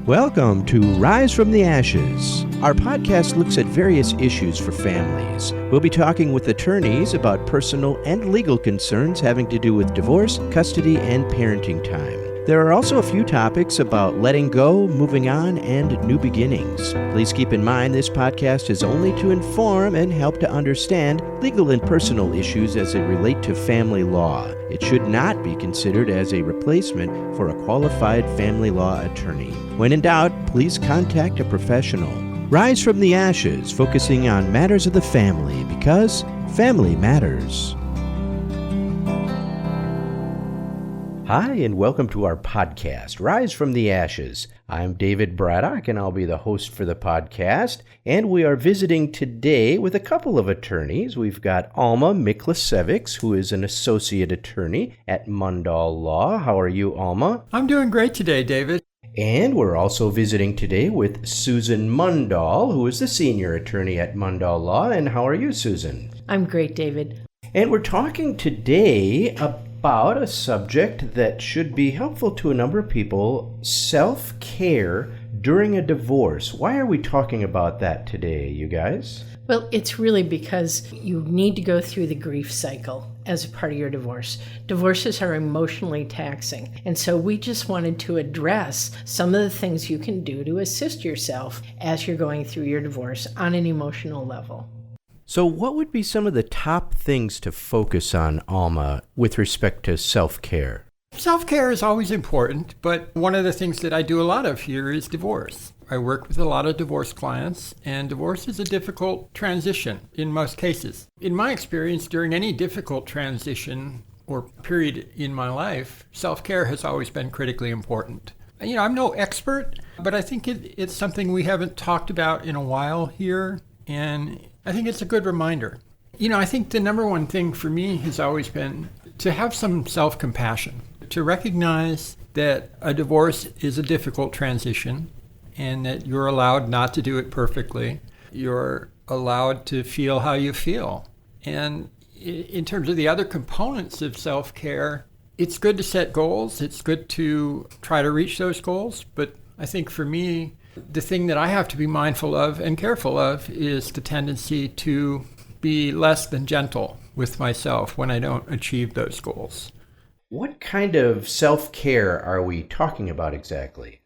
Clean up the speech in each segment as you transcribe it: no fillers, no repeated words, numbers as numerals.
Welcome to Rise from the Ashes. Our podcast looks at various issues for families. We'll be talking with attorneys about personal and legal concerns having to do with divorce, custody, and parenting time. There are also a few topics about letting go, moving on, and new beginnings. Please keep in mind this podcast is only to inform and help to understand legal and personal issues as it relate to family law. It should not be considered as a replacement for a qualified family law attorney. When in doubt, please contact a professional. Rise from the Ashes, focusing on matters of the family because family matters. Hi, and welcome to our podcast, Rise from the Ashes. I'm David Braddock, and I'll be the host for the podcast. And we are visiting today with a couple of attorneys. We've got Alma Miklasevich, who is an associate attorney at Mundall Law. How are you, Alma? I'm doing great today, David. And we're also visiting today with Susan Mundall, who is the senior attorney at Mundall Law. And how are you, Susan? I'm great, David. And we're talking today about a subject that should be helpful to a number of people, self-care during a divorce. Why are we talking about that today, you guys? Well, it's really because you need to go through the grief cycle as a part of your divorce. Divorces are emotionally taxing, and so we just wanted to address some of the things you can do to assist yourself as you're going through your divorce on an emotional level. So what would be some of the top things to focus on, Alma, with respect to self-care? Self-care is always important, but one of the things that I do a lot of here is divorce. I work with a lot of divorce clients, and divorce is a difficult transition in most cases. In my experience, during any difficult transition or period in my life, self-care has always been critically important. I'm no expert, but I think it's something we haven't talked about in a while here, and I think it's a good reminder. I think the number one thing for me has always been to have some self-compassion, to recognize that a divorce is a difficult transition and that you're allowed not to do it perfectly. You're allowed to feel how you feel. And in terms of the other components of self-care, it's good to set goals. It's good to try to reach those goals. But I think for me, the thing that I have to be mindful of and careful of is the tendency to be less than gentle with myself when I don't achieve those goals. What kind of self-care are we talking about exactly?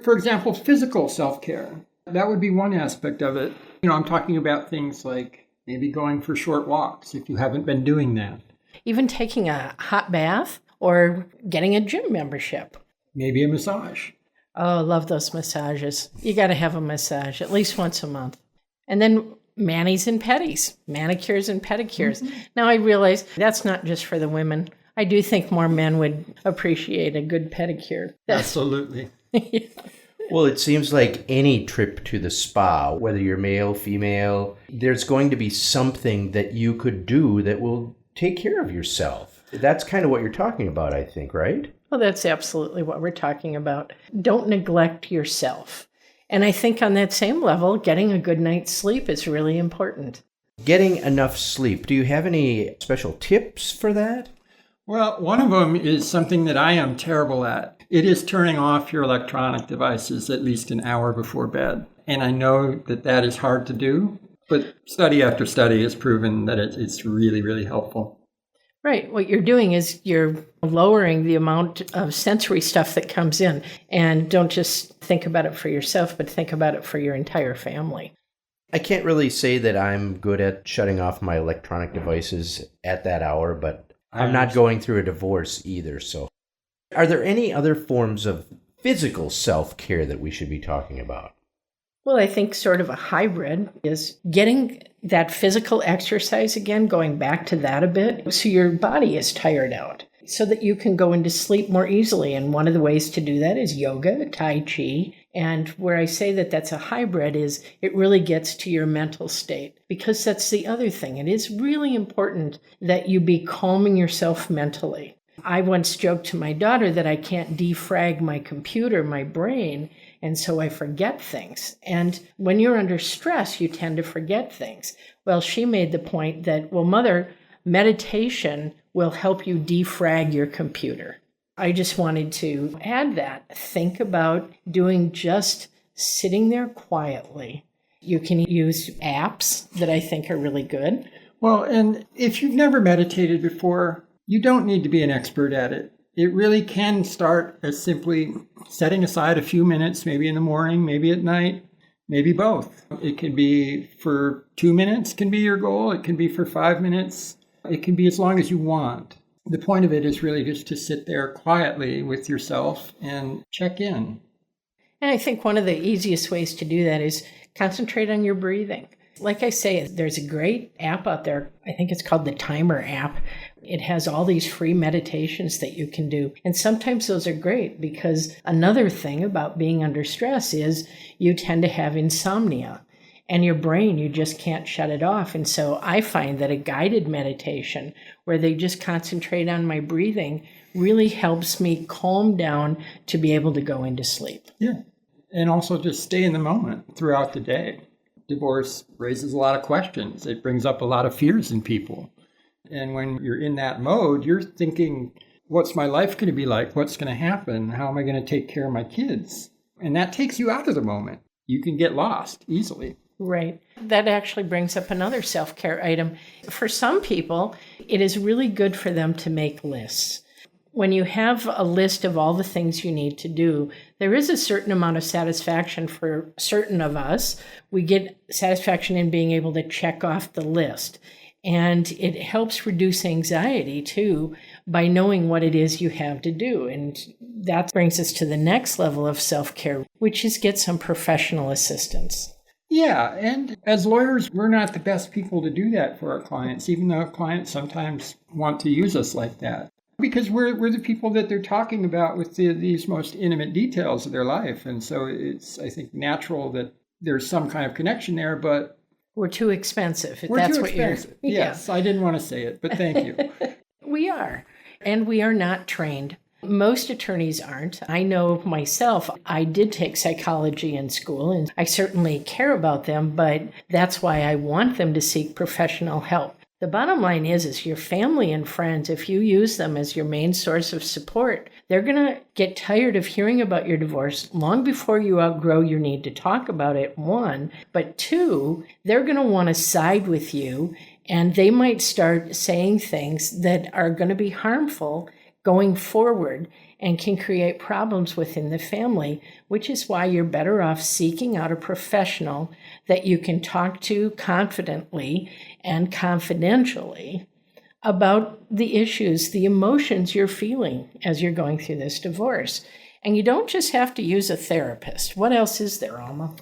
For example, physical self-care. That would be one aspect of it. I'm talking about things like maybe going for short walks if you haven't been doing that. Even taking a hot bath or getting a gym membership. Maybe a massage. Oh, love those massages. You got to have a massage at least once a month. And then manis and pedis, manicures and pedicures. Mm-hmm. Now I realize that's not just for the women. I do think more men would appreciate a good pedicure. Absolutely. Yeah. Well, it seems like any trip to the spa, whether you're male, female, there's going to be something that you could do that will take care of yourself. That's kind of what you're talking about, I think, right? Well, that's absolutely what we're talking about. Don't neglect yourself. And I think on that same level, getting a good night's sleep is really important. Getting enough sleep. Do you have any special tips for that? Well, one of them is something that I am terrible at. It is turning off your electronic devices at least an hour before bed. And I know that is hard to do, but study after study has proven that it's really, really helpful. Right. What you're doing is you're lowering the amount of sensory stuff that comes in. And don't just think about it for yourself, but think about it for your entire family. I can't really say that I'm good at shutting off my electronic devices at that hour, but I'm not going through a divorce either. So, are there any other forms of physical self-care that we should be talking about? Well, I think sort of a hybrid is getting that physical exercise again, going back to that a bit, so your body is tired out, so that you can go into sleep more easily. And one of the ways to do that is yoga, Tai Chi. And where I say that that's a hybrid is it really gets to your mental state, because that's the other thing. It is really important that you be calming yourself mentally. I once joked to my daughter that I can't defrag my computer, my brain, and so I forget things. And when you're under stress, you tend to forget things. Well, she made the point that, well, Mother, meditation will help you defrag your computer. I just wanted to add that. Think about doing just sitting there quietly. You can use apps that I think are really good. Well, and if you've never meditated before, you don't need to be an expert at it. It really can start as simply setting aside a few minutes, maybe in the morning, maybe at night, maybe both. It can be for 2 minutes, can be your goal. It can be for 5 minutes. It can be as long as you want. The point of it is really just to sit there quietly with yourself and check in. And I think one of the easiest ways to do that is concentrate on your breathing. Like I say, there's a great app out there. I think it's called the Timer app. It has all these free meditations that you can do. And sometimes those are great because another thing about being under stress is you tend to have insomnia. And your brain, you just can't shut it off. And so I find that a guided meditation where they just concentrate on my breathing really helps me calm down to be able to go into sleep. Yeah. And also just stay in the moment throughout the day. Divorce raises a lot of questions. It brings up a lot of fears in people. And when you're in that mode, you're thinking, what's my life going to be like? What's going to happen? How am I going to take care of my kids? And that takes you out of the moment. You can get lost easily. Right. That actually brings up another self-care item. For some people, it is really good for them to make lists. When you have a list of all the things you need to do, there is a certain amount of satisfaction for certain of us. We get satisfaction in being able to check off the list. And it helps reduce anxiety, too, by knowing what it is you have to do. And that brings us to the next level of self-care, which is get some professional assistance. Yeah, and as lawyers, we're not the best people to do that for our clients, even though clients sometimes want to use us like that. Because we're the people that they're talking about with these most intimate details of their life. And so it's, I think, natural that there's some kind of connection there, but we're too expensive. That's too expensive. Yes, I didn't want to say it, but thank you. We are. And we are not trained. Most attorneys aren't. I know myself, I did take psychology in school, and I certainly care about them, but that's why I want them to seek professional help. The bottom line is your family and friends, if you use them as your main source of support, they're going to get tired of hearing about your divorce long before you outgrow your need to talk about it, one. But two, they're going to want to side with you, and they might start saying things that are going to be harmful going forward and can create problems within the family, which is why you're better off seeking out a professional that you can talk to confidently and confidentially about the issues, the emotions you're feeling as you're going through this divorce. And you don't just have to use a therapist. What else is there, Alma?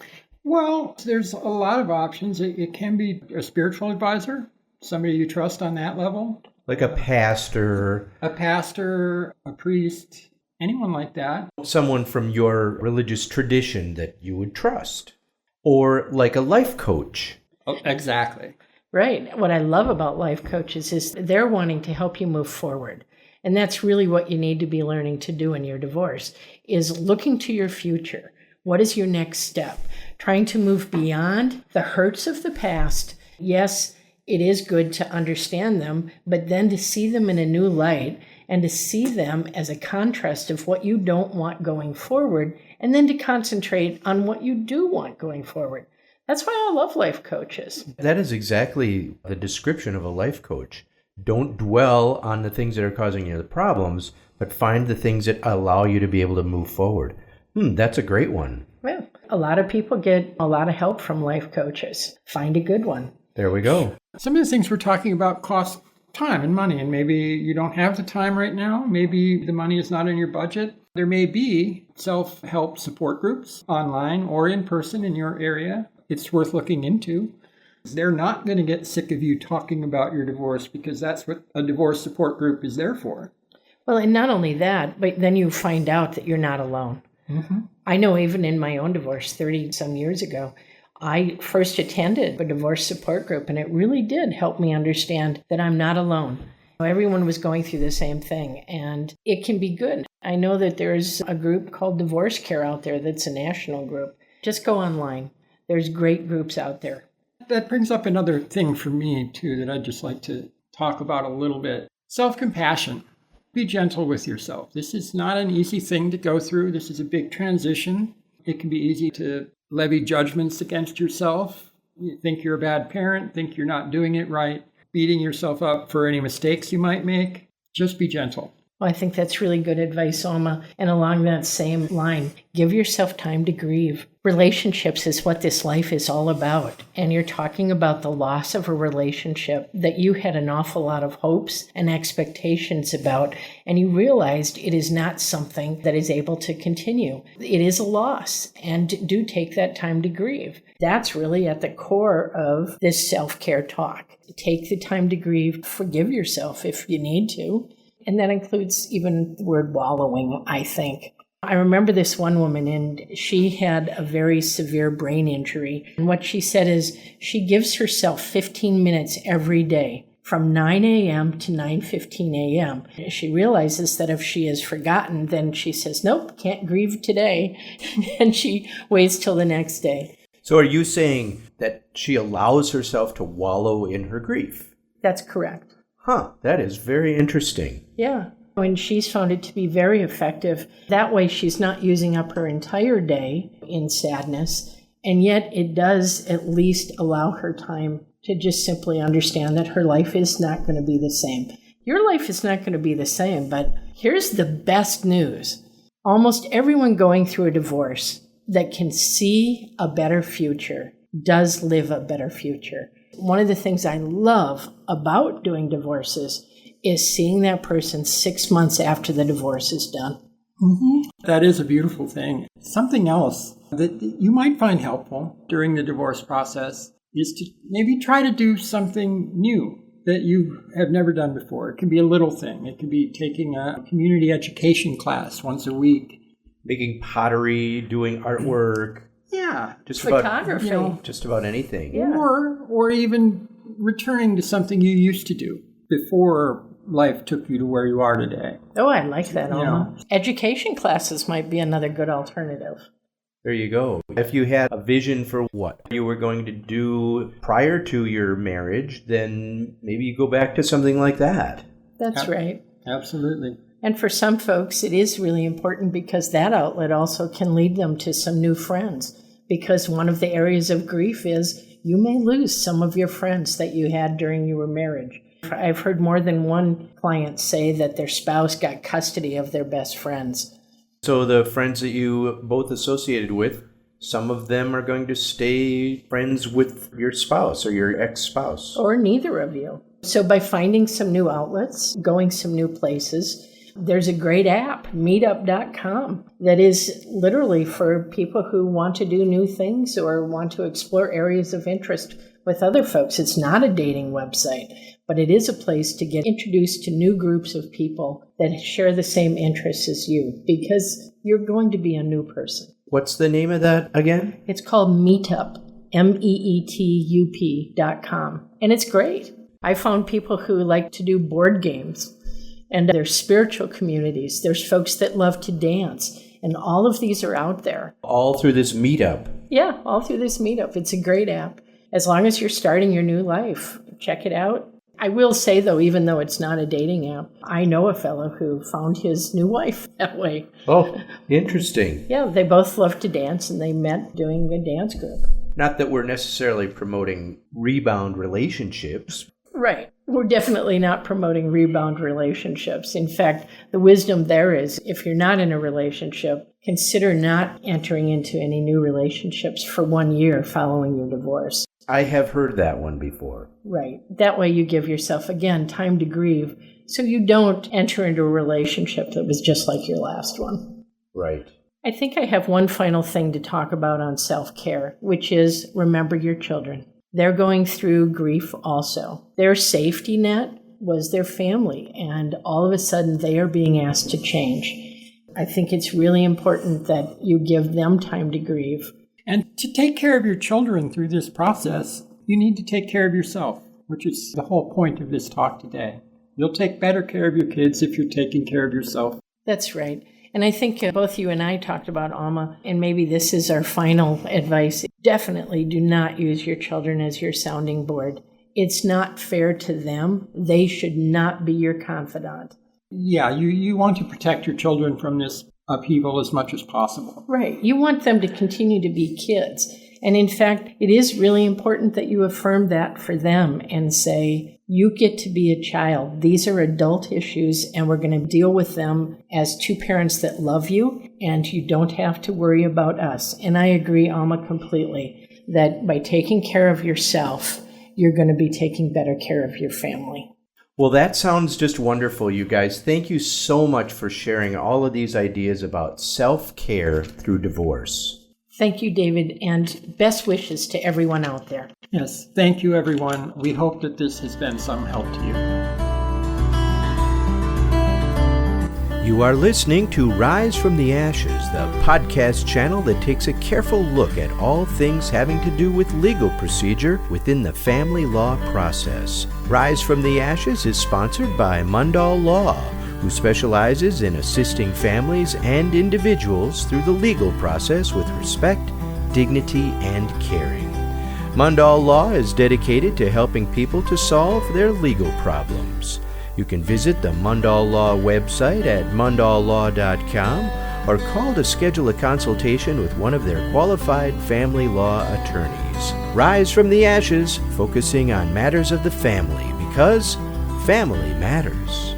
Well, there's a lot of options. It can be a spiritual advisor, somebody you trust on that level. Like a pastor. A pastor, a priest, anyone like that. Someone from your religious tradition that you would trust. Or like a life coach. Oh, exactly. Right. What I love about life coaches is they're wanting to help you move forward. And that's really what you need to be learning to do in your divorce, is looking to your future. What is your next step? Trying to move beyond the hurts of the past. Yes, it is good to understand them, but then to see them in a new light and to see them as a contrast of what you don't want going forward, and then to concentrate on what you do want going forward. That's why I love life coaches. That is exactly the description of a life coach. Don't dwell on the things that are causing you the problems, but find the things that allow you to be able to move forward. That's a great one. Well, a lot of people get a lot of help from life coaches. Find a good one. There we go. Some of the things we're talking about cost time and money, and maybe you don't have the time right now. Maybe the money is not in your budget. There may be self-help support groups online or in person in your area. It's worth looking into. They're not going to get sick of you talking about your divorce because that's what a divorce support group is there for. Well, and not only that, but then you find out that you're not alone. Mm-hmm. I know even in my own divorce 30-some years ago, I first attended a divorce support group, and it really did help me understand that I'm not alone. Everyone was going through the same thing, and it can be good. I know that there's a group called Divorce Care out there that's a national group. Just go online. There's great groups out there. That brings up another thing for me, too, that I'd just like to talk about a little bit. Self-compassion. be gentle with yourself. This is not an easy thing to go through. This is a big transition. It can be easy to levy judgments against yourself. You think you're a bad parent, think you're not doing it right, beating yourself up for any mistakes you might make. Just be gentle. Well, I think that's really good advice, Alma. And along that same line, give yourself time to grieve. Relationships is what this life is all about. And you're talking about the loss of a relationship that you had an awful lot of hopes and expectations about, and you realized it is not something that is able to continue. It is a loss, and do take that time to grieve. That's really at the core of this self-care talk. Take the time to grieve, forgive yourself if you need to. And that includes even the word wallowing, I think. I remember this one woman, and she had a very severe brain injury. And what she said is she gives herself 15 minutes every day from 9 a.m. to 9:15 a.m. She realizes that if she has forgotten, then she says, nope, can't grieve today. And she waits till the next day. So are you saying that she allows herself to wallow in her grief? That's correct. Huh, that is very interesting. Yeah. And she's found it to be very effective. That way she's not using up her entire day in sadness, and yet it does at least allow her time to just simply understand that her life is not going to be the same. Your life is not going to be the same, but here's the best news. Almost everyone going through a divorce that can see a better future does live a better future. One of the things I love about doing divorces is seeing that person 6 months after the divorce is done. Mm-hmm. That is a beautiful thing. Something else that you might find helpful during the divorce process is to maybe try to do something new that you have never done before. It can be a little thing. It could be taking a community education class once a week. Making pottery, doing artwork. Yeah. Just photography. about, just about anything. Yeah. Or even returning to something you used to do before life took you to where you are today. Oh, I like that, You Alma. Education classes might be another good alternative. There you go. If you had a vision for what you were going to do prior to your marriage, then maybe you go back to something like that. That's right. Absolutely. And for some folks, it is really important because that outlet also can lead them to some new friends. Because one of the areas of grief is you may lose some of your friends that you had during your marriage. I've heard more than one client say that their spouse got custody of their best friends. So the friends that you both associated with, some of them are going to stay friends with your spouse or your ex-spouse. Or neither of you. So by finding some new outlets, going some new places, there's a great app, meetup.com, that is literally for people who want to do new things or want to explore areas of interest with other folks. It's not a dating website, but it is a place to get introduced to new groups of people that share the same interests as you, because you're going to be a new person. What's the name of that again? It's called Meetup, meetup.com, and it's great. I found people who like to do board games. And there's spiritual communities. There's folks that love to dance. And all of these are out there. All through this meetup. Yeah, all through this meetup. It's a great app. As long as you're starting your new life, check it out. I will say, though, even though it's not a dating app, I know a fellow who found his new wife that way. Oh, interesting. Yeah, they both love to dance, and they met doing a dance group. Not that we're necessarily promoting rebound relationships. Right. We're definitely not promoting rebound relationships. In fact, the wisdom there is if you're not in a relationship, consider not entering into any new relationships for 1 year following your divorce. I have heard that one before. Right. That way you give yourself, again, time to grieve so you don't enter into a relationship that was just like your last one. Right. I think I have one final thing to talk about on self-care, which is remember your children. They're going through grief also. Their safety net was their family, and all of a sudden they are being asked to change. I think it's really important that you give them time to grieve. And to take care of your children through this process, you need to take care of yourself, which is the whole point of this talk today. You'll take better care of your kids if you're taking care of yourself. That's right. And I think both you and I talked about Alma, and maybe this is our final advice. Definitely do not use your children as your sounding board. It's not fair to them. They should not be your confidant. Yeah, you want to protect your children from this upheaval as much as possible. Right. You want them to continue to be kids. And in fact, it is really important that you affirm that for them and say, you get to be a child. These are adult issues, and we're going to deal with them as two parents that love you, and you don't have to worry about us. And I agree, Alma, completely, that by taking care of yourself, you're going to be taking better care of your family. Well, that sounds just wonderful, you guys. Thank you so much for sharing all of these ideas about self-care through divorce. Thank you, David, and best wishes to everyone out there. Yes, thank you, everyone. We hope that this has been some help to you. You are listening to Rise from the Ashes, the podcast channel that takes a careful look at all things having to do with legal procedure within the family law process. Rise from the Ashes is sponsored by Mundall Law, who specializes in assisting families and individuals through the legal process with respect, dignity, and caring. Mundall Law is dedicated to helping people to solve their legal problems. You can visit the Mundall Law website at mundalllaw.com or call to schedule a consultation with one of their qualified family law attorneys. Rise from the Ashes, focusing on matters of the family, because family matters.